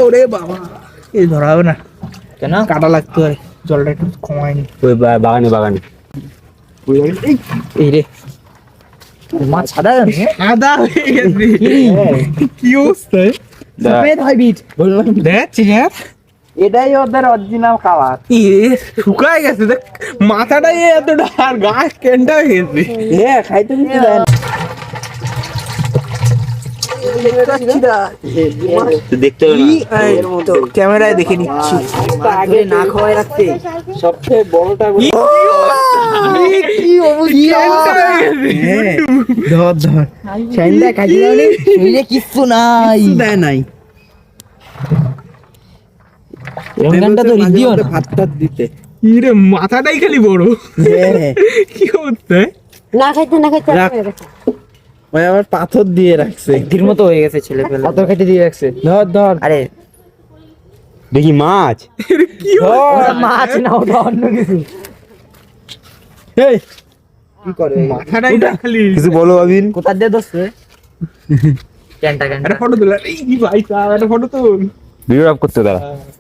ওরে বাবা এই ধরা হবে না কেন কাটা লাগতো আর জলটা একটু কমায়নি ওই বাগানে এই রে মাছ সাদা সাদা হয়ে গেছে কি অবস্থা সফেদ হাইব্রিড বললাম দেখছিস হ্যাঁ এটাই ওদের অরিজিনাল কালার শুকায় গেছে দেখ মাথাটাই এতটা আর গাছ কেনটা হয়ে গেছে হ্যাঁ খাইতে দিতে দেন দেখতে হবে না ক্যামেরায় দেখে নিচ্ছি আগে না খাওয়াই রাখতে সবচেয়ে বড়টা ধর ধর সাইন্দা কাজে দাওনি শরীরে কিচ্ছু নাই দেয় নাই রমজানটা তো রিদিও না ভাত দিতে ইরে মাথাটাই খালি বড় কি করতে না খাইতে ভাই আমার পাথর দিয়ে রাখছে ধীর মতো হয়ে গেছে ছেলে পেলে পাথর কেটে দিয়ে রাখছে ধর ধর আরে দেখি মাছ কি মাছ না ওটা অন্য কিছু এই কি করে মাথাটাই খালি কিছু বলো আবিন কোথা দিয়ে দোস্ত ক্যান্টা একটা ফটো তুলে এই ভাই সাহেব একটা ফটো তুল ভিডিও আপ করতে দাঁড়া